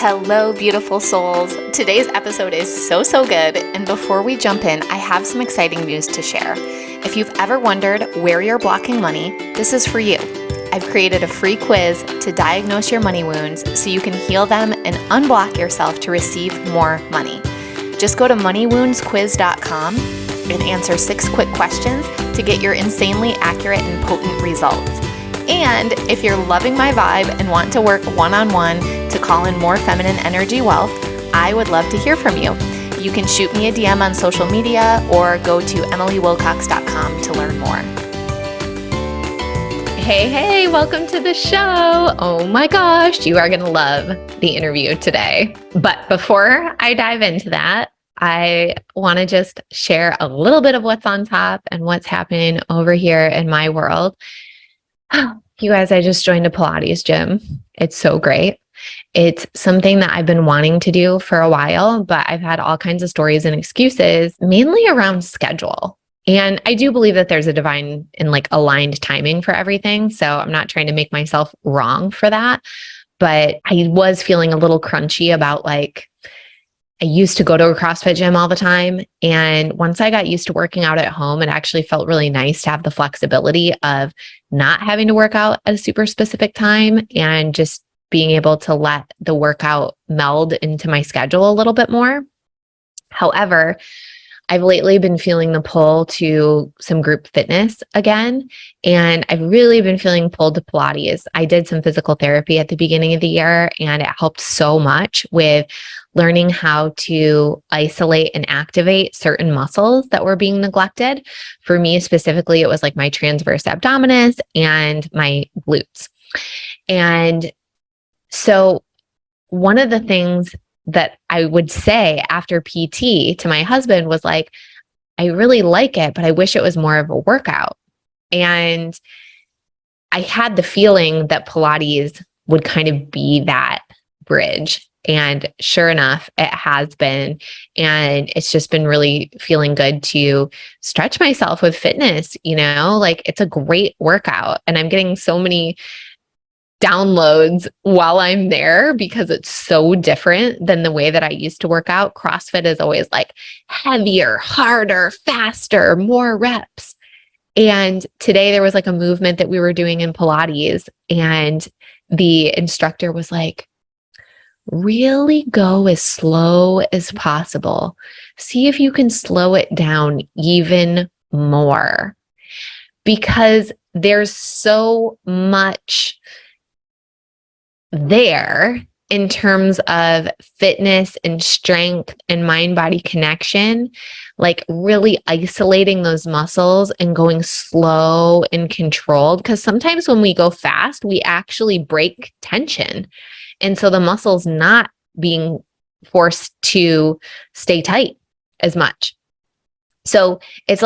Hello, beautiful souls. Today's episode is so good. And before we jump in, I have some exciting news to share. If you've ever wondered where you're blocking money, this is for you. I've created a free quiz to diagnose your money wounds so you can heal them and unblock yourself to receive more money. Just go to moneywoundsquiz.com and answer 6 quick questions to get your insanely accurate and potent results. And if you're loving my vibe and want to work one-on-one to call in more feminine energy wealth, I would love to hear from you. You can shoot me a DM on social media or go to emilywilcox.com to learn more. Hey, welcome to the show. Oh my gosh, you are going to love the interview today. But before I dive into that, I want to just share a little bit of what's on top and what's happening over here in my world. You guys, I just joined a Pilates gym. It's so great. It's something that I've been wanting to do for a while, but I've had all kinds of stories and excuses, mainly around schedule. And I do believe that there's a divine and aligned timing for everything. So I'm not trying to make myself wrong for that. But I was feeling a little crunchy about I used to go to a CrossFit gym all the time. And once I got used to working out at home, it actually felt really nice to have the flexibility of not having to work out at a super specific time and just being able to let the workout meld into my schedule a little bit more. However, I've lately been feeling the pull to some group fitness again, and I've really been feeling pulled to Pilates. I did some physical therapy at the beginning of the year, and it helped so much with learning how to isolate and activate certain muscles that were being neglected. For me specifically, it was my transverse abdominis and my glutes. And so one of the things that I would say after PT to my husband was I really like it, but I wish it was more of a workout. And I had the feeling that Pilates would kind of be that bridge. And sure enough, it has been. And it's just been really feeling good to stretch myself with fitness, it's a great workout. And I'm getting so many downloads while I'm there because it's so different than the way that I used to work out. CrossFit is always heavier, harder, faster, more reps. And today there was a movement that we were doing in Pilates, and the instructor was really go as slow as possible. See if you can slow it down even more, because there's so much there in terms of fitness and strength and mind-body connection, really isolating those muscles and going slow and controlled. Because sometimes when we go fast, we actually break tension. And so the muscle's not being forced to stay tight as much. So it's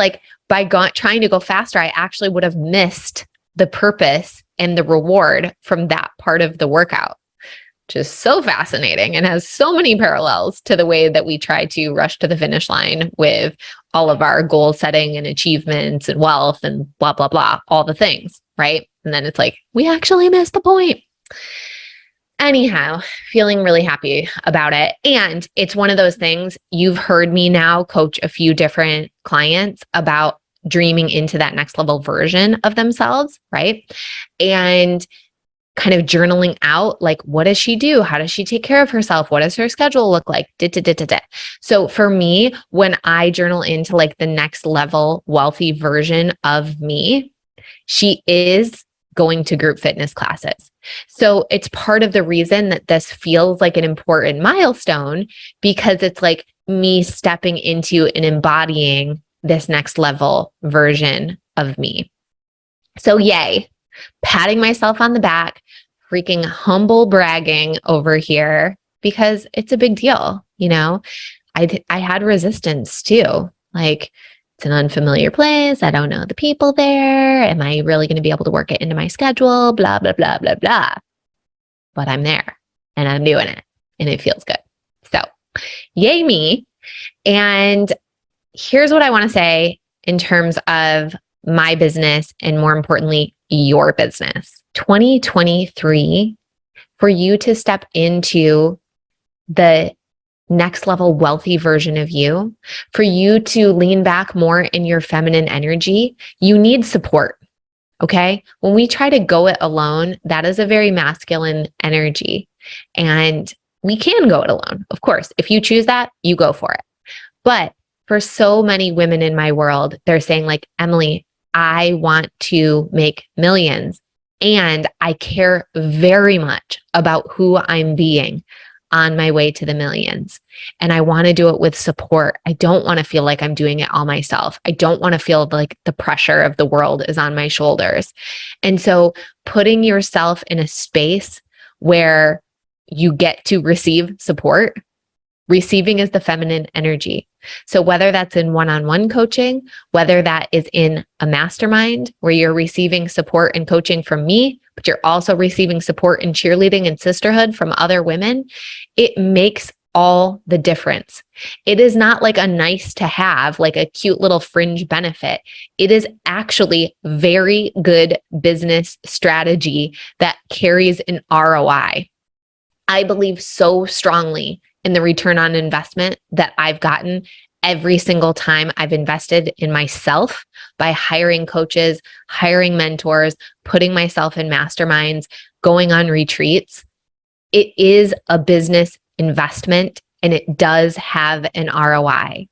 by trying to go faster, I actually would have missed the purpose and the reward from that part of the workout, which is so fascinating and has so many parallels to the way that we try to rush to the finish line with all of our goal setting and achievements and wealth and blah, blah, blah, all the things, right? And then it's we actually missed the point. Anyhow, feeling really happy about it. And it's one of those things, you've heard me now coach a few different clients about dreaming into that next level version of themselves, right? And kind of journaling out, what does she do? How does she take care of herself? What does her schedule look like? So for me, when I journal into the next level wealthy version of me, she is going to group fitness classes. So it's part of the reason that this feels like an important milestone, because it's me stepping into and embodying this next level version of me. So yay, patting myself on the back, freaking humble bragging over here, because it's a big deal. I had resistance too. It's an unfamiliar place. I don't know the people there. Am I really going to be able to work it into my schedule? Blah, blah, blah, blah, blah. But I'm there and I'm doing it and it feels good. So yay me. And here's what I want to say in terms of my business and, more importantly, your business. 2023, for you to step into the next level wealthy version of you, for you to lean back more in your feminine energy, you need support. Okay. When we try to go it alone, that is a very masculine energy. And we can go it alone. Of course, if you choose that, you go for it. But for so many women in my world, they're saying, like, Emily, I want to make millions and I care very much about who I'm being on my way to the millions. And I want to do it with support. I don't want to feel like I'm doing it all myself. I don't want to feel like the pressure of the world is on my shoulders. And so putting yourself in a space where you get to receive support. Receiving is the feminine energy. So whether that's in one-on-one coaching, whether that is in a mastermind where you're receiving support and coaching from me, but you're also receiving support in cheerleading and sisterhood from other women, it makes all the difference. It is not like a nice to have, like a cute little fringe benefit. It is actually very good business strategy that carries an ROI. I believe so strongly in the return on investment that I've gotten every single time I've invested in myself by hiring coaches, hiring mentors, putting myself in masterminds, going on retreats. It is a business investment and it does have an ROI.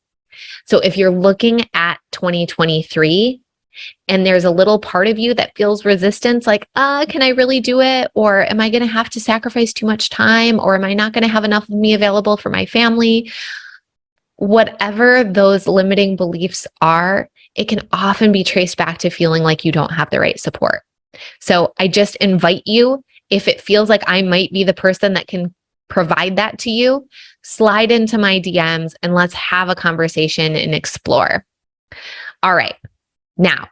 So if you're looking at 2023 and there's a little part of you that feels resistance, like, can I really do it? Or am I going to have to sacrifice too much time? Or am I not going to have enough of me available for my family? Whatever those limiting beliefs are, it can often be traced back to feeling like you don't have the right support. So I just invite you, if it feels like I might be the person that can provide that to you, slide into my DMs and let's have a conversation and explore. All right. Now,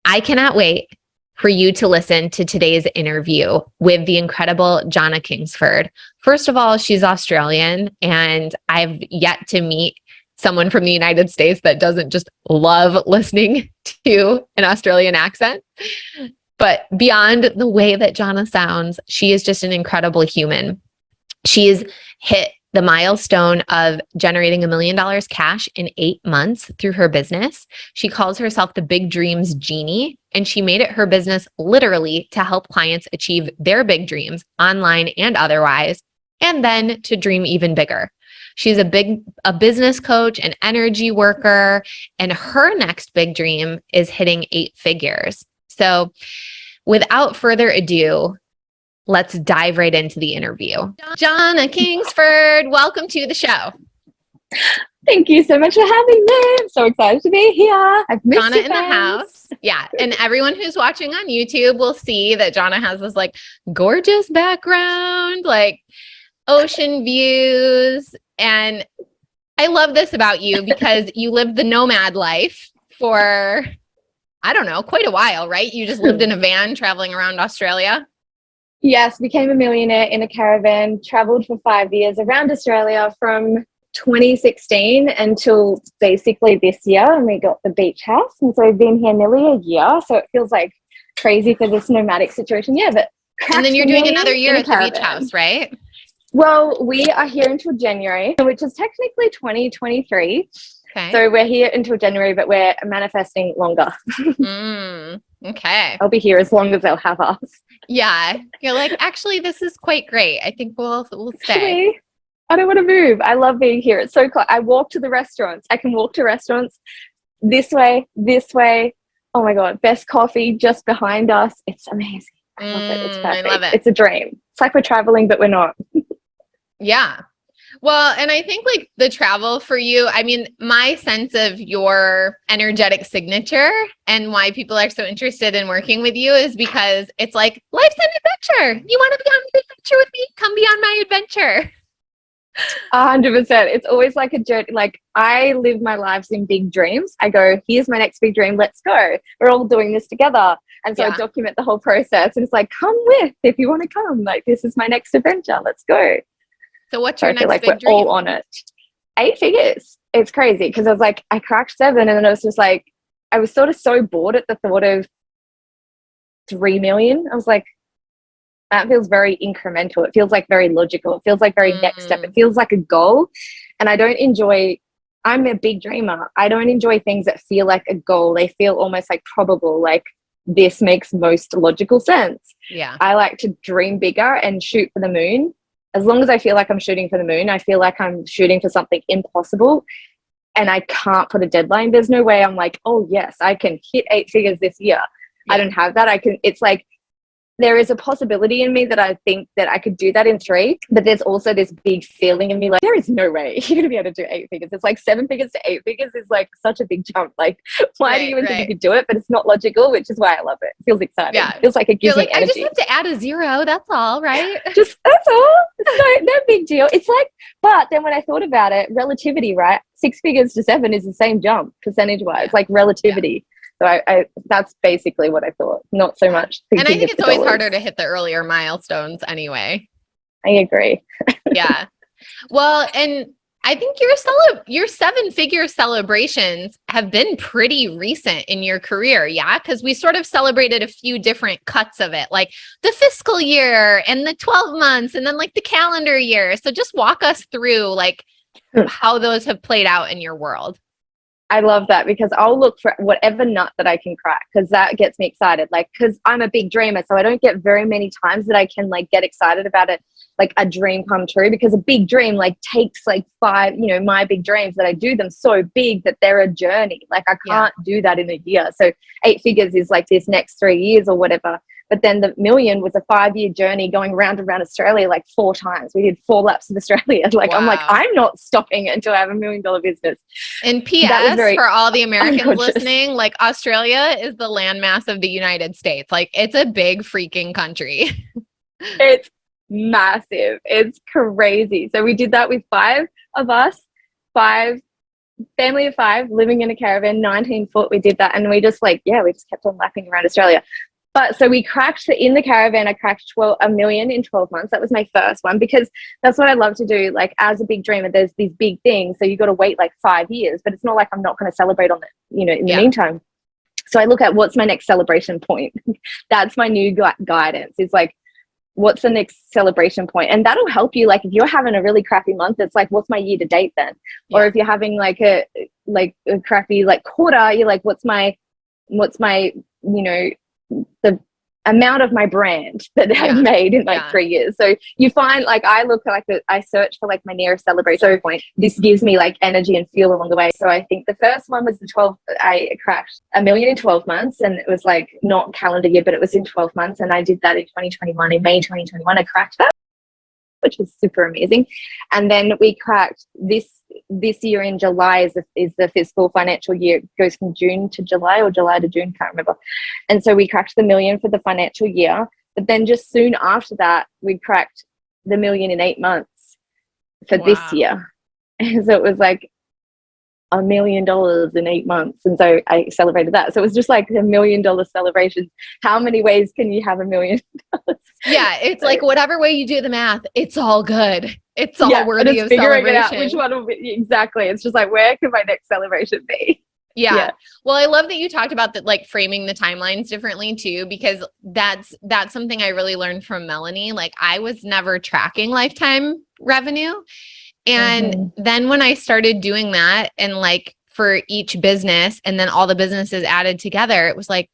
I cannot wait for you to listen to today's interview with the incredible Jana Kingsford. First of all, she's Australian, and I've yet to meet someone from the United States that doesn't just love listening to an Australian accent. But beyond the way that Jana sounds, she is just an incredible human. She's hit the milestone of generating $1 million cash in 8 months through her business. She calls herself the Big Dreams Genie, and she made it her business literally to help clients achieve their big dreams online and otherwise, and then to dream even bigger. She's a business coach, an energy worker, and her next big dream is hitting 8 figures. So without further ado, let's dive right into the interview. Jana Kingsford, welcome to the show. Thank you so much for having me. I'm so excited to be here. I've missed Jana in the house. Yeah. And everyone who's watching on YouTube will see that Jana has this like gorgeous background, like ocean views. And I love this about you because you lived the nomad life for, I don't know, quite a while, right? You just lived in a van traveling around Australia. Yes, became a millionaire in a caravan, traveled for 5 years around Australia from 2016 until basically this year, and we got the beach house. And so I've been here nearly a year. So it feels like crazy for this nomadic situation. Yeah, but and then you're doing another year at the beach house, right? Well, we are here until January, which is technically 2023. Okay. So we're here until January, but we're manifesting longer. Okay. I'll be here as long as they'll have us. Yeah. You're like, actually, this is quite great. I think we'll stay. Actually, I don't want to move. I love being here. It's so close. I walk to the restaurants. I can walk to restaurants this way, this way. Oh my God. Best coffee just behind us. It's amazing. I love it. It's perfect. I love it. It's a dream. It's like we're traveling, but we're not. Yeah. Well, and I think like the travel for you, I mean, my sense of your energetic signature and why people are so interested in working with you is because it's like, life's an adventure. You want to be on an adventure with me? Come be on my adventure. 100%. It's always like a journey. Like I live my lives in big dreams. I go, here's my next big dream. Let's go. We're all doing this together. And so I document the whole process. And it's like, come with if you want to come. Like, this is my next adventure. Let's go. So what's your next like big dream? We're all on it. 8 figures. It's crazy because I was like, I cracked 7 and then I was just like, I was sort of so bored at the thought of 3 million. I was like, That feels very incremental. It feels like very logical. It feels like very next step. It Mm, feels like a goal. And I'm a big dreamer. I don't enjoy things that feel like a goal. They feel almost like probable, like this makes most logical sense. yeah. I like to dream bigger and shoot for the moon. As long as I feel like I'm shooting for the moon, I feel like I'm shooting for something impossible and I can't put a deadline. There's no way I'm like, oh yes, I can hit 8 figures this year. I Yeah. don't have that. It's like, there is a possibility in me that I think that I could do that in 3, but there's also this big feeling in me like, there is no way you're gonna be able to do 8 figures. It's like 7 figures to 8 figures is like such a big jump. Like, why do you even think you could do it? But it's not logical, which is why I love it. It feels exciting. Yeah. It feels like it You're gives like, me I just energy. have to add a 0. That's all, right? Just that's all. It's no big deal. It's like, but then when I thought about it, relativity, right? 6 figures to 7 is the same jump percentage wise, like relativity. So I that's basically what I thought. Not so much. And I think it's always harder to hit the earlier milestones anyway. I agree. Yeah. Well, and I think your 7-figure celebrations have been pretty recent in your career. Yeah. Cause we sort of celebrated a few different cuts of it, like the fiscal year and the 12 months and then like the calendar year. So just walk us through like how those have played out in your world. I love that because I'll look for whatever nut that I can crack because that gets me excited. Like, because I'm a big dreamer, so I don't get very many times that I can like get excited about it, like a dream come true. Because a big dream like takes like 5, my big dreams that I do them so big that they're a journey. Like I can't do that in a year. So 8 figures is like this next 3 years or whatever. But then the million was a 5-year journey going round and round Australia like 4 times. We did 4 laps of Australia. Like, Wow. I'm like, I'm not stopping until I have $1 million business. And PS, for all the Americans listening, like Australia is the landmass of the United States. Like it's a big freaking country. It's massive. It's crazy. So we did that with 5 of us, 5 family of 5 living in a caravan, 19 foot. We did that. And we just we just kept on lapping around Australia. But so we cracked in the caravan. I cracked $1 million in 12 months. That was my first one because that's what I love to do. Like as a big dreamer, there's these big things. So you got to wait like 5 years, but it's not like I'm not going to celebrate on it, in the meantime. So I look at what's my next celebration point. That's my new guidance. It's like, what's the next celebration point? And that'll help you. Like if you're having a really crappy month, it's like, what's my year to date then? Or if you're having like a crappy like quarter, you're like, what's my the amount of my brand that I've made in like 3 years. So you find like I search for like my nearest celebration point. This gives me like energy and fuel along the way. So I think the first one was I crashed $1 million in 12 months and it was like not calendar year, but it was in 12 months. And I did that in 2021, in May 2021, I cracked that, which is super amazing. And then we cracked this year in July is the fiscal financial year. It goes from June to July or July to June, can't remember. And so we cracked the $1 million for the financial year. But then just soon after that, we cracked the $1 million in 8 months for this year. And so it was like $1 million in 8 months. And so I celebrated that. So it was just like $1 million celebration. How many ways can you have $1 million? Yeah, it's like whatever way you do the math, it's all good. It's all worthy of celebration. It out, which one will be exactly. It's just like, where could my next celebration be? Yeah. Well, I love that you talked about that, like framing the timelines differently too, because that's something I really learned from Melanie. Like I was never tracking lifetime revenue. And then when I started doing that and like for each business and then all the businesses added together, it was like,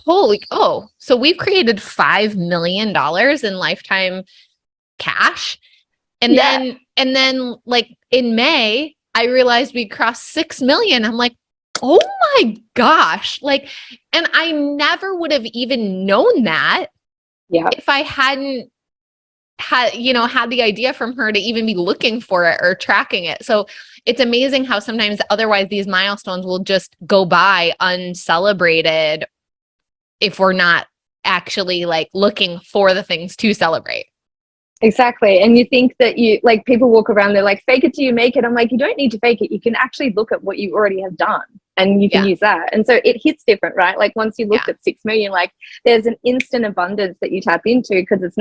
so we've created $5 million in lifetime cash. And then like in May, I realized we crossed 6 million. I'm like, oh my gosh. Like, and I never would have even known that if I hadn't had the idea from her to even be looking for it or tracking it. So it's amazing how sometimes otherwise these milestones will just go by uncelebrated if we're not actually like looking for the things to celebrate. Exactly. And you think that people walk around, they're like, fake it till you make it. I'm like, you don't need to fake it. You can actually look at what you already have done and you can use that. And so it hits different, right? Like once you look at 6 million, like there's an instant abundance that you tap into because it's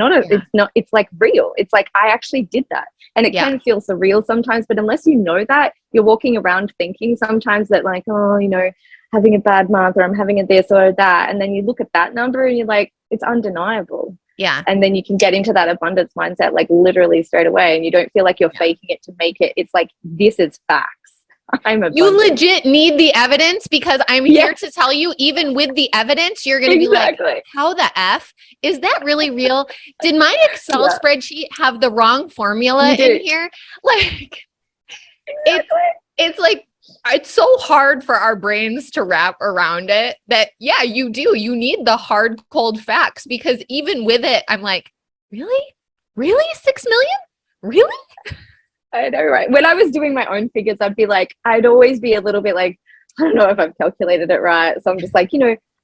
like real. It's like, I actually did that. And it can feel surreal sometimes, but unless you know that, you're walking around thinking sometimes that like, having a bad month or I'm having a this or that. And then you look at that number and you're like, it's undeniable. Yeah. And then you can get into that abundance mindset like literally straight away, and you don't feel like you're faking it to make it. It's like, this is facts. I'm abundant. You legit need the evidence, because I'm here to tell you, even with the evidence, you're going to be like, how the F is that really real? Did my Excel spreadsheet have the wrong formula in here? Like, it's like, it's so hard for our brains to wrap around it that, yeah, you do. You need the hard, cold facts, because even with it, I'm like, really? Really? 6 million? Really? I know, right? When I was doing my own figures, I'd always be a little bit like, I don't know if I've calculated it right. So I'm just like,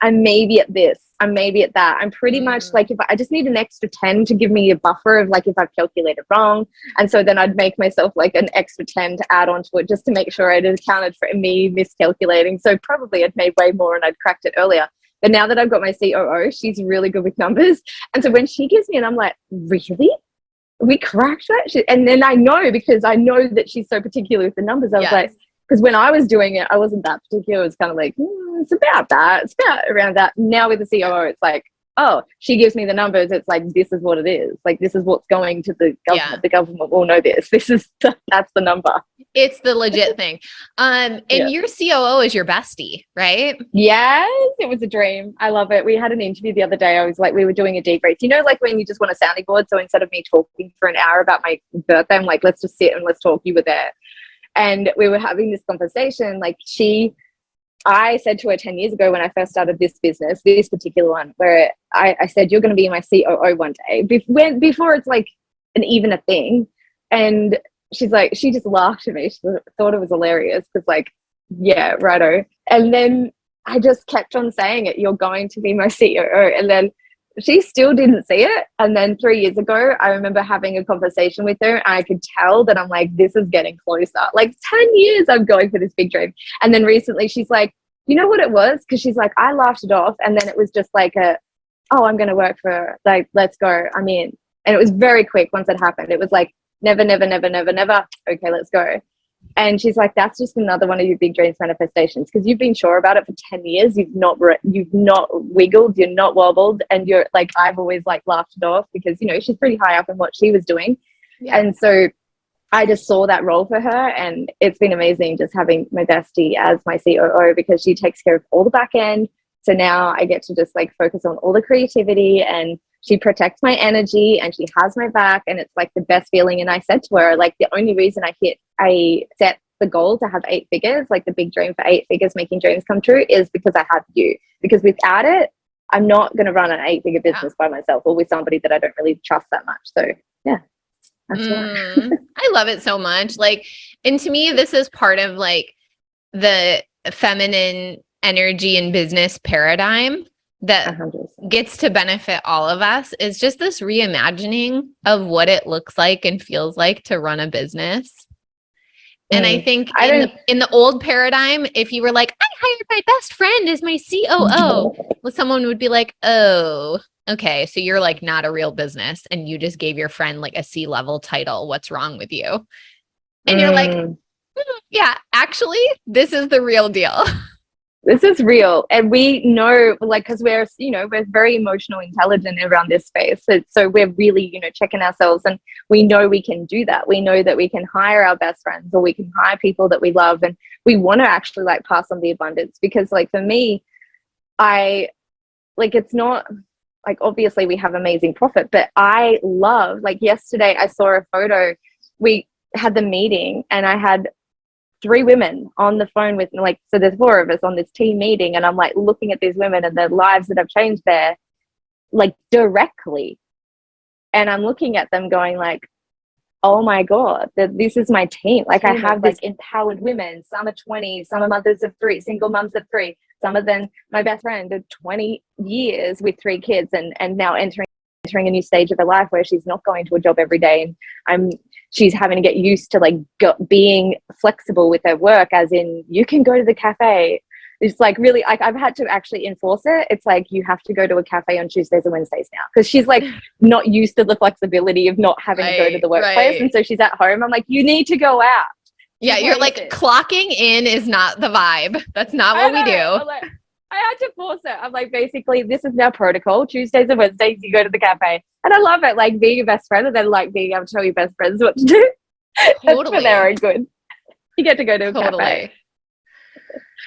I'm maybe at this, I'm maybe at that. I'm pretty much like, if I just need an extra 10 to give me a buffer of like, if I've calculated wrong. And so then I'd make myself like an extra 10 to add onto it, just to make sure it accounted for me miscalculating. So probably I'd made way more and I'd cracked it earlier. But now that I've got my COO, she's really good with numbers. And so when she gives me, and I'm like, really? We cracked that shit? And then I know, because I know that she's so particular with the numbers. I was like, because when I was doing it, I wasn't that particular. It was kind of like, it's about that. It's about around that. Now with the COO, it's like, oh, she gives me the numbers. It's like, this is what it is. Like, this is what's going to the government. Yeah. The government will know this. That's the number. It's the legit thing. And your COO is your bestie, right? Yes, it was a dream. I love it. We had an interview the other day. I was like, we were doing a debrief. Like when you just want a sounding board. So instead of me talking for an hour about my birthday, I'm like, let's just sit and let's talk. You were there. And we were having this conversation. Like I said to her 10 years ago when I first started this business, this particular one, where I said, you're going to be my COO one day, before it's like even a thing. And she's like, she just laughed at me. She thought it was hilarious, because like, yeah, righto. And then I just kept on saying it, you're going to be my COO. And then she still didn't see it. And then 3 years ago, I remember having a conversation with her, and I could tell that I'm like, this is getting closer. Like 10 years I'm going for this big dream. And then recently she's like, you know what it was? Because she's like, I laughed it off. And then it was just like I'm going to work for, like, let's go. I'm in. And it was very quick once it happened. It was like, never, never, never, never, never. Okay, let's go. And she's like, that's just another one of your big dreams manifestations, because you've been sure about it for 10 years. You've not wiggled, you're not wobbled. And you're like, I've always like laughed it off, because, she's pretty high up in what she was doing. Yeah. And so I just saw that role for her, and it's been amazing just having my bestie as my COO, because she takes care of all the back end. So now I get to just like focus on all the creativity, and she protects my energy, and she has my back, and it's like the best feeling. And I said to her, like, the only reason I set the goal to have 8 figures, like the big dream for 8 figures, making dreams come true, is because I have you. Because without it, I'm not going to run an 8-figure business by myself, or with somebody that I don't really trust that much. So yeah, that's why. I love it so much. Like, and to me, this is part of like the feminine energy and business paradigm that 100%. Gets to benefit all of us, is just this reimagining of what it looks like and feels like to run a business. And I think in the old paradigm, if you were like, I hired my best friend as my COO, well, someone would be like, oh, okay, so you're like not a real business, and you just gave your friend like a C-level title. What's wrong with you? And you're like, yeah, actually, this is the real deal. This is real. And we know, like, because we're very emotional intelligent around this space. So we're really, checking ourselves, and we know we can do that. We know that we can hire our best friends, or we can hire people that we love, and we want to actually like pass on the abundance. Because like for me, it's not like, obviously we have amazing profit, but I love, like yesterday I saw a photo, we had the meeting, and I had 3 women on the phone with me, like, so there's 4 of us on this team meeting, and I'm like looking at these women and their lives that have changed there, like directly. And I'm looking at them going like, oh my God, this is my team. Like I have these empowered women. Some are 20, some are mothers of 3, single moms of 3. Some of them, my best friend of 20 years with 3 kids, and now entering a new stage of her life where she's not going to a job every day, and she's having to get used to like being flexible with her work, as in you can go to the cafe. It's like really, like I've had to actually enforce it. It's like you have to go to a cafe on Tuesdays and Wednesdays now, because she's like not used to the flexibility of not having to go to the workplace. And so she's at home. I'm like, you need to go out. Yeah, you're like, clocking in is not the vibe. That's not what we do. I had to force it. I'm like, basically, this is now protocol. Tuesdays and Wednesdays, you go to the cafe. And I love it, like being a best friend and then like being able to tell your best friends what to do. That's for their own good. You get to go to a cafe.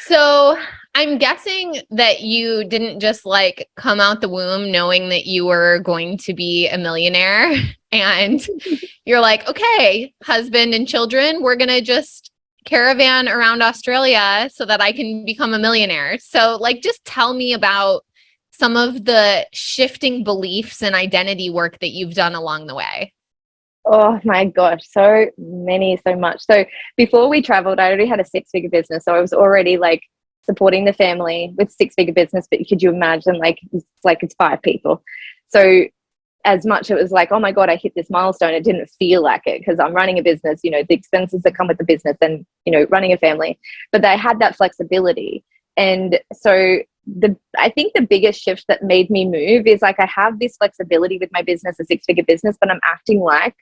So I'm guessing that you didn't just like come out the womb knowing that you were going to be a millionaire and you're like, okay, husband and children, we're going to just caravan around Australia so that I can become a millionaire. So like, just tell me about some of the shifting beliefs and identity work that you've done along the way. Oh my gosh, so much. So before we traveled, I already had a 6-figure business. So I was already like supporting the family with 6-figure business, but could you imagine it's 5 people. So as much it was like, oh my God, I hit this milestone. It didn't feel like it because I'm running a business, you know, the expenses that come with the business and, you know, running a family, but I had that flexibility. And so I think the biggest shift that made me move is like, I have this flexibility with my business, a 6-figure business, but I'm acting like,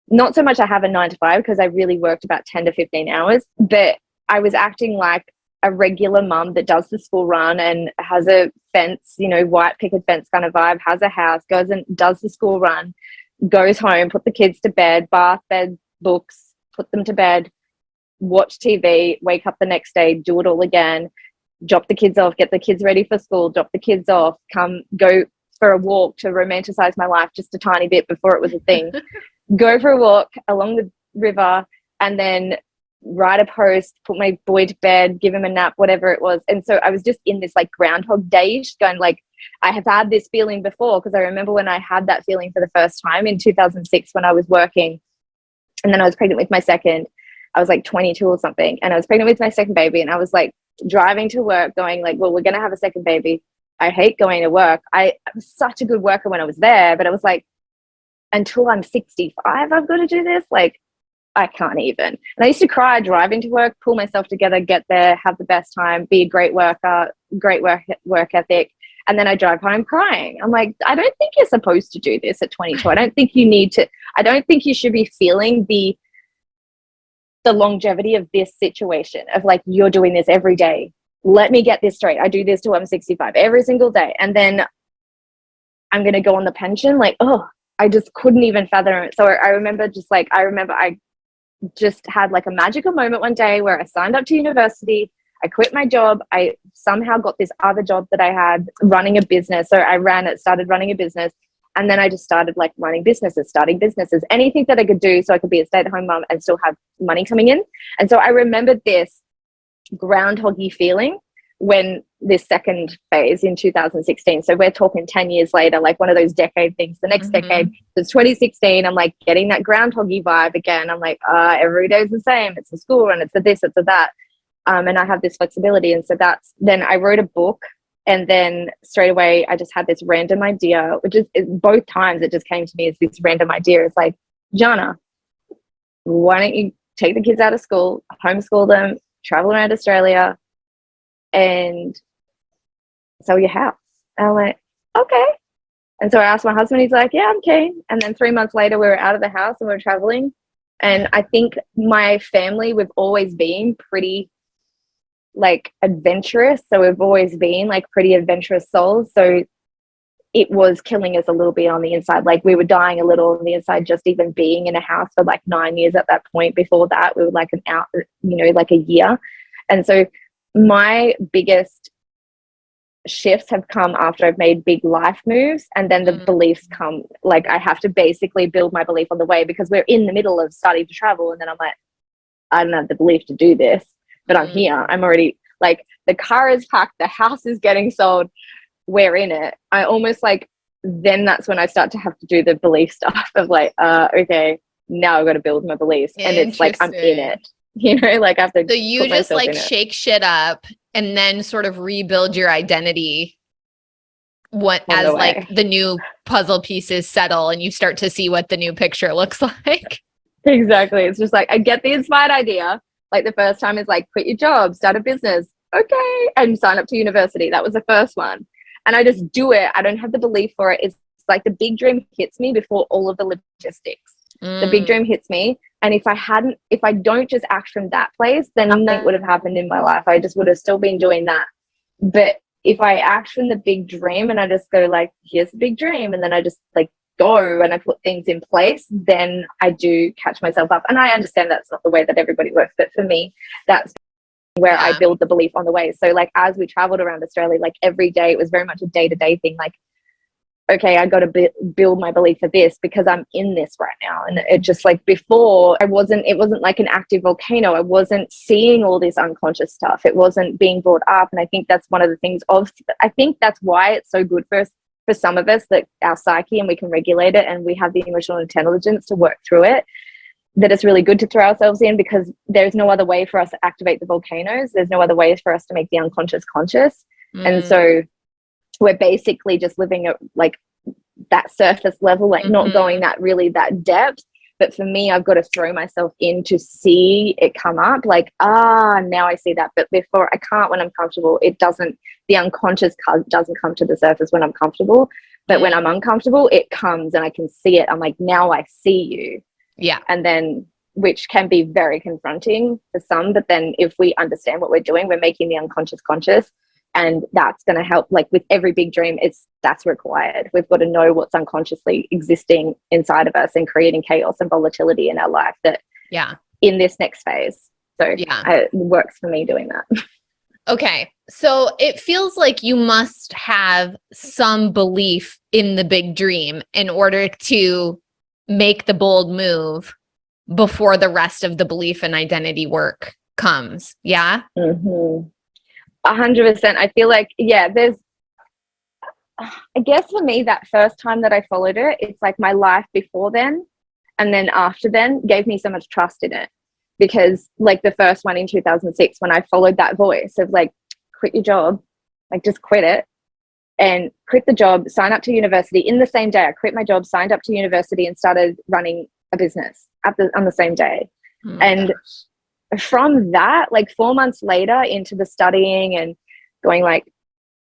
not so much I have a 9 to 5 because I really worked about 10 to 15 hours, but I was acting like a regular mum that does the school run and has a fence, you know, white picket fence kind of vibe, has a house, goes and does the school run, goes home, put the kids to bed, bath, bed, books, put them to bed, watch TV, wake up the next day, do it all again, drop the kids off, get the kids ready for school, drop the kids off, come go for a walk to romanticize my life just a tiny bit before it was a thing. Go for a walk along the river and then write a post, put my boy to bed, give him a nap, whatever it was. And so I was just in this like Groundhog Day-ish going like, I have had this feeling before because I remember when I had that feeling for the first time in 2006 when I was working and then I was pregnant with my second. I was like 22 or something and I was pregnant with my second baby and I was like driving to work going like, well, we're going to have a second baby. I hate going to work. I was such a good worker when I was there, but I was like, until I'm 65, I've got to do this. Like, I can't even. And I used to cry driving to work, pull myself together, get there, have the best time, be a great worker, great work ethic. And then I drive home crying. I'm like, I don't think you're supposed to do this at 22. I don't think you need to. I don't think you should be feeling the longevity of this situation of like, you're doing this every day. Let me get this straight. I do this till I'm 65 every single day. And then I'm going to go on the pension. Like, oh, I just couldn't even fathom it. So I remember I just had like a magical moment one day where I signed up to university. I quit my job. I somehow got this other job that I had running a business. So I started running a business. And then I just started like running businesses, starting businesses, anything that I could do so I could be a stay-at-home mom and still have money coming in. And so I remembered this groundhoggy feeling when this second phase in 2016. So we're talking 10 years later, like one of those decade things. The next decade was 2016. I'm like getting that groundhoggy vibe again. I'm like, every day's the same. It's a school run. It's a this, it's a that. And I have this flexibility. And so then I wrote a book. And then straight away, I just had this random idea, which is both times it just came to me as this random idea. It's like, Jana, why don't you take the kids out of school, homeschool them, travel around Australia, and sell your house? And I went, okay. And so I asked my husband, he's like, yeah, I'm keen. And then 3 months later, we were out of the house and we were traveling. And I think my family, we've always been pretty like adventurous. So we've always been like pretty adventurous souls. So it was killing us a little bit on the inside. Like we were dying a little on the inside, just even being in a house for like 9 years at that point. Before that, we were like like a year. And so my biggest shifts have come after I've made big life moves, and then the beliefs come. Like I have to basically build my belief on the way because we're in the middle of starting to travel, and then I'm like, I don't have the belief to do this, but I'm here. I'm already like, the car is packed, the house is getting sold, we're in it. I almost like, then that's when I start to have to do the belief stuff of like, okay, now I've got to build my beliefs, and it's like I'm in it. You know, like I have to. So you just like shake shit up and then sort of rebuild your identity as like the new puzzle pieces settle and you start to see what the new picture looks like. Exactly. It's just like, I get the inspired idea. Like the first time is like, quit your job, start a business. Okay. And sign up to university. That was the first one. And I just do it. I don't have the belief for it. It's like the big dream hits me before all of the logistics. The big dream hits me. And if I don't just act from that place, then nothing would have happened in my life. I just would have still been doing that. But if I act from the big dream and I just go like, here's the big dream, and then I just like go and I put things in place, then I do catch myself up. And I understand that's not the way that everybody works, but for me, that's where I build the belief on the way. So like as we traveled around Australia, like every day it was very much a day-to-day thing. Like, okay, I got to build my belief for this because I'm in this right now. And it just like before it wasn't like an active volcano. I wasn't seeing all this unconscious stuff. It wasn't being brought up. And I think that's one of the things I think that's why it's so good for us, for some of us, that our psyche, and we can regulate it and we have the emotional intelligence to work through it, that it's really good to throw ourselves in, because there's no other way for us to activate the volcanoes. There's no other way for us to make the unconscious conscious. And so we're basically just living at like that surface level, like not going that depth. But for me, I've got to throw myself in to see it come up, like, now I see that. But before, I can't. When I'm comfortable, it doesn't, the unconscious doesn't come to the surface when I'm comfortable. But when I'm uncomfortable, it comes and I can see it. I'm like, now I see you. Yeah. And then, which can be very confronting for some, but then if we understand what we're doing, we're making the unconscious conscious. And that's going to help. Like with every big dream, that's required. We've got to know what's unconsciously existing inside of us and creating chaos and volatility in our life that in this next phase. So it works for me doing that. Okay. So it feels like you must have some belief in the big dream in order to make the bold move before the rest of the belief and identity work comes. Yeah. 100%. I feel like, there's, I guess for me, that first time that I followed it, it's like my life before then and then after then gave me so much trust in it. Because like the first one in 2006, when I followed that voice of like, quit your job, like just quit it and quit the job, sign up to university. In the same day, I quit my job, signed up to university and started running a business on the same day. And from that, like 4 months later into the studying and going like,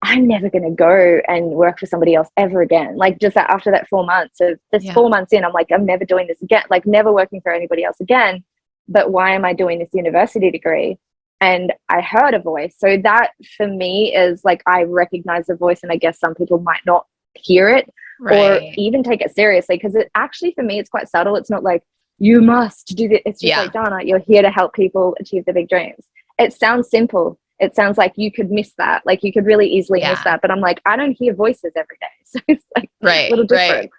I'm never going to go and work for somebody else ever again. Like just that after that 4 months of this 4 months in, I'm like, I'm never doing this again, like never working for anybody else again. But why am I doing this university degree? And I heard a voice. So that for me is like, I recognize the voice, and I guess some people might not hear it or even take it seriously. Because it actually, for me, it's quite subtle. It's not like, you must do this. It's just like, Jana, you're here to help people achieve their big dreams. It sounds simple. It sounds like you could miss that. Like you could really easily miss that. But I'm like, I don't hear voices every day. So it's like a little different.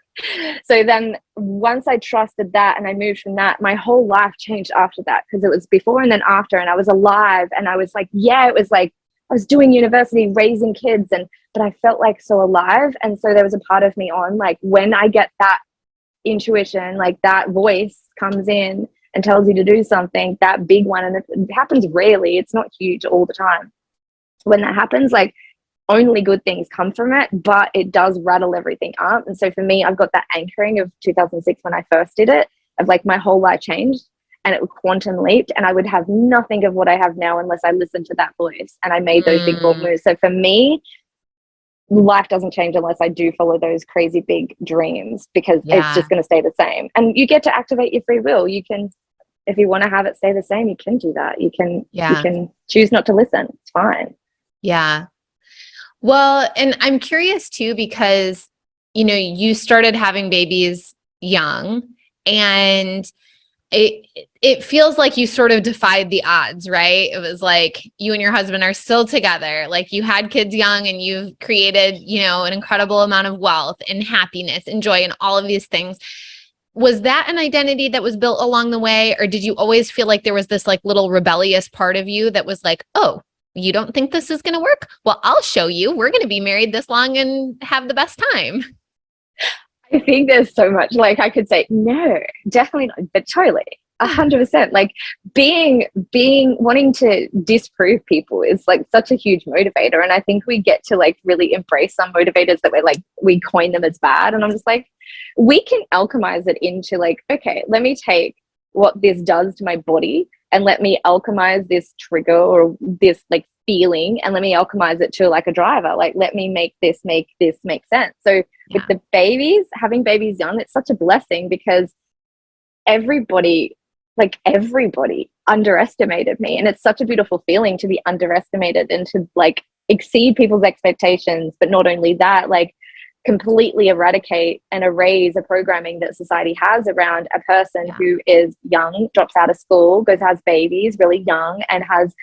So then once I trusted that and I moved from that, my whole life changed after that, because it was before and then after, and I was alive and I was like, it was like I was doing university, raising kids, but I felt like so alive. And so there was a part of me on like, when I get that intuition, like that voice comes in and tells you to do something, that big one, and it happens rarely, it's not huge all the time. When that happens, like only good things come from it, but it does rattle everything up. And so for me, I've got that anchoring of 2006 when I first did it, of like my whole life changed and it would quantum leaped, and I would have nothing of what I have now unless I listened to that voice and I made those big bold moves. So for me, life doesn't change unless I do follow those crazy big dreams, because it's just going to stay the same. And you get to activate your free will. You can, if you want to have it stay the same, you can do that. You can choose not to listen. It's fine. Yeah. Well, and I'm curious too, because, you know, you started having babies young, and it feels like you sort of defied the odds, right? It was like you and your husband are still together. Like you had kids young and you've created, you know, an incredible amount of wealth and happiness and joy and all of these things. Was that an identity that was built along the way? Or did you always feel like there was this like little rebellious part of you that was like, oh, you don't think this is going to work? Well, I'll show you. We're going to be married this long and have the best time. I think there's so much, like I could say, no, definitely not, but totally, 100%. Like wanting to disprove people is like such a huge motivator. And I think we get to like really embrace some motivators that we coin them as bad. And I'm just like, we can alchemize it into like, okay, let me take what this does to my body and let me alchemize this trigger or this like feeling, and let me alchemize it to like a driver. Like, let me make this make sense. So with the babies, having babies young, it's such a blessing, because everybody underestimated me. And it's such a beautiful feeling to be underestimated and to like exceed people's expectations, but not only that, like completely eradicate and erase a programming that society has around a person who is young, drops out of school, goes, has babies really young, and has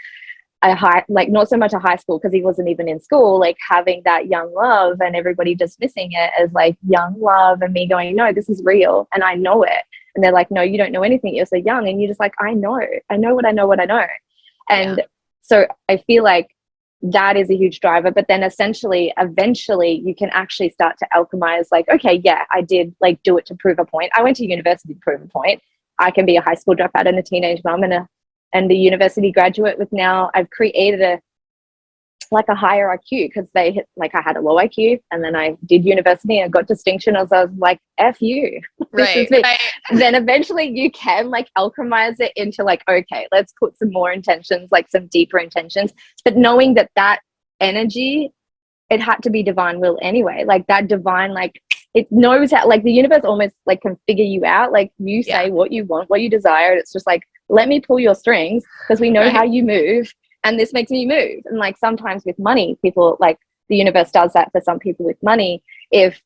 a high, like not so much a high school because he wasn't even in school, like having that young love and everybody dismissing it as like young love, and me going, no, this is real and I know it. And they're like, no, you don't know anything, you're so young. And you're just like, I know what I know. And so I feel like that is a huge driver. But then eventually you can actually start to alchemize, like, okay, yeah, I did like do it to prove a point. I went to university to prove a point. I can be a high school dropout and a teenage mom and the university graduate with now. I've created a higher IQ because I had a low IQ, and then I did university and got distinction. I was like, F you. Right. Then eventually you can like alchemize it into like, okay, let's put some more intentions, like some deeper intentions, but knowing that energy, it had to be divine will anyway. Like that divine, like it knows how, like the universe almost like can figure you out. Like you say what you want, what you desire. It's just like, let me pull your strings because we know how you move, and this makes me move. And like sometimes with money, people, like the universe does that for some people with money. If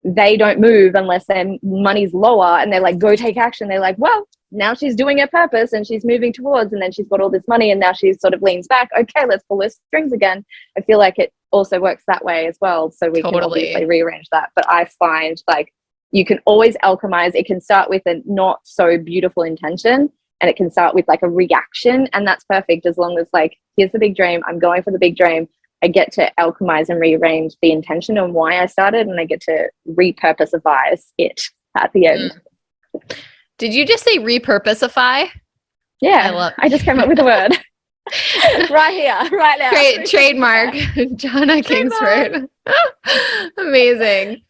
they don't move unless their money's lower and they're like, go take action, they're like, well, now she's doing her purpose and she's moving towards, and then she's got all this money and now she sort of leans back. Okay, let's pull her strings again. I feel like it also works that way as well. So we can obviously rearrange that. But I find like you can always alchemize. It can start with a not so beautiful intention, and it can start with like a reaction, and that's perfect as long as like, here's the big dream, I'm going for the big dream. I get to alchemize and rearrange the intention and why I started, and I get to repurposify it at the end. Did you just say repurposify? Yeah, I just came up with the word. Right here, right now. Trademark, Jana Kingsford. Amazing.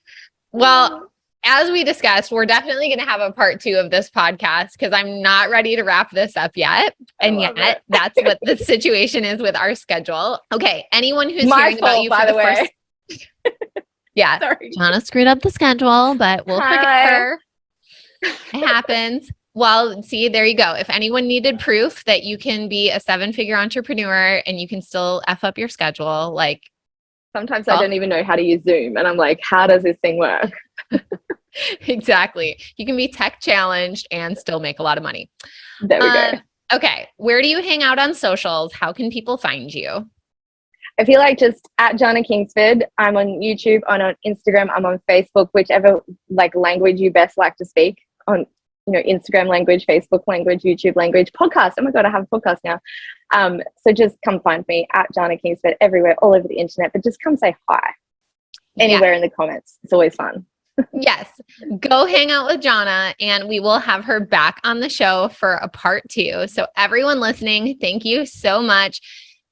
Well, as we discussed, we're definitely going to have a part 2 of this podcast because I'm not ready to wrap this up yet. And yet that's what the situation is with our schedule. Okay. Anyone who's hearing about you for the first... Yeah. Sorry. Jana screwed up the schedule, but we'll forget her. It happens. Well, see, there you go. If anyone needed proof that you can be a 7-figure entrepreneur and you can still F up your schedule, like sometimes I don't even know how to use Zoom, and I'm like, how does this thing work? Exactly. You can be tech challenged and still make a lot of money. There we go. Okay. Where do you hang out on socials? How can people find you? I feel like just at Jana Kingsford. I'm on YouTube, I'm on Instagram, I'm on Facebook, whichever like language you best like to speak on, Instagram language, Facebook language, YouTube language, podcast. Oh my God, I have a podcast now. So just come find me at Jana Kingsford everywhere, all over the internet, but just come say hi anywhere in the comments. It's always fun. Yes. Go hang out with Jana, and we will have her back on the show for a part 2. So everyone listening, thank you so much.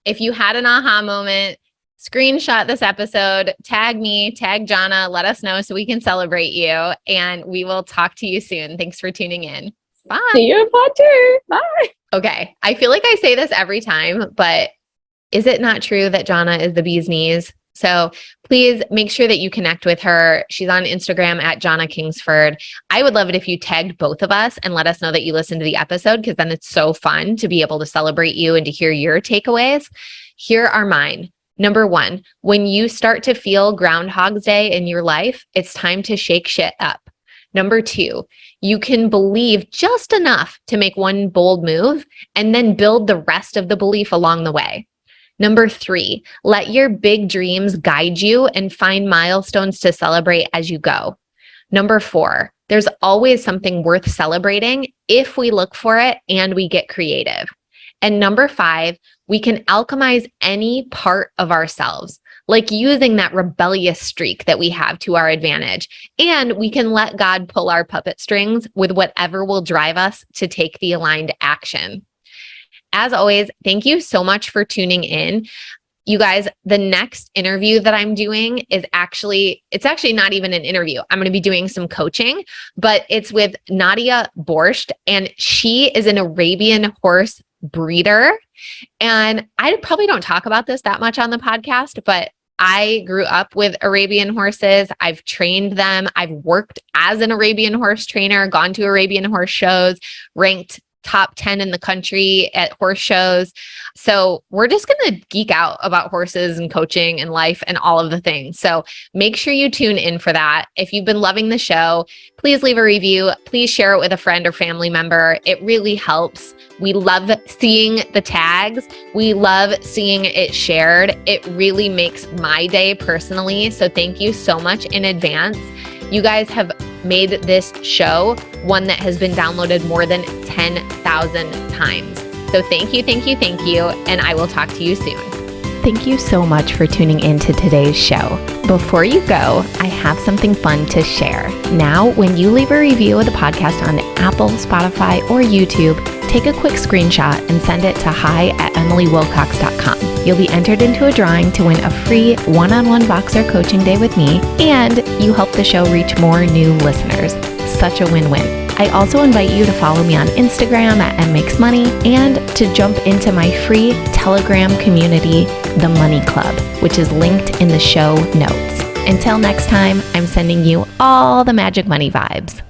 If you had an aha moment, screenshot this episode, tag me, tag Jana, let us know so we can celebrate you, and we will talk to you soon. Thanks for tuning in. Bye. See you in part 2. Bye. Okay. I feel like I say this every time, but is it not true that Jana is the bee's knees? So please make sure that you connect with her. She's on Instagram at Jana Kingsford. I would love it if you tagged both of us and let us know that you listened to the episode, because then it's so fun to be able to celebrate you and to hear your takeaways. Here are mine. Number 1, when you start to feel Groundhog's Day in your life, it's time to shake shit up. Number 2, you can believe just enough to make one bold move and then build the rest of the belief along the way. Number 3, let your big dreams guide you and find milestones to celebrate as you go. Number 4, there's always something worth celebrating if we look for it and we get creative. And number 5, we can alchemize any part of ourselves, like using that rebellious streak that we have to our advantage. And we can let God pull our puppet strings with whatever will drive us to take the aligned action. As always, thank you so much for tuning in. You guys, the next interview that I'm doing is it's actually not even an interview. I'm going to be doing some coaching, but it's with Nadia Borscht, and she is an Arabian horse breeder. And I probably don't talk about this that much on the podcast, but I grew up with Arabian horses. I've trained them. I've worked as an Arabian horse trainer, gone to Arabian horse shows, ranked top 10 in the country at horse shows. So we're just going to geek out about horses and coaching and life and all of the things. So make sure you tune in for that. If you've been loving the show, please leave a review. Please share it with a friend or family member. It really helps. We love seeing the tags. We love seeing it shared. It really makes my day personally. So thank you so much in advance. You guys have made this show one that has been downloaded more than 10,000 times. So thank you, thank you, thank you, and I will talk to you soon. Thank you so much for tuning in to today's show. Before you go, I have something fun to share. Now, when you leave a review of the podcast on Apple, Spotify, or YouTube, take a quick screenshot and send it to hi@emilywilcox.com. You'll be entered into a drawing to win a free one-on-one boxer coaching day with me, and you help the show reach more new listeners. Such a win-win. I also invite you to follow me on Instagram at mmakesmoney and to jump into my free Telegram community, The Money Club, which is linked in the show notes. Until next time, I'm sending you all the magic money vibes.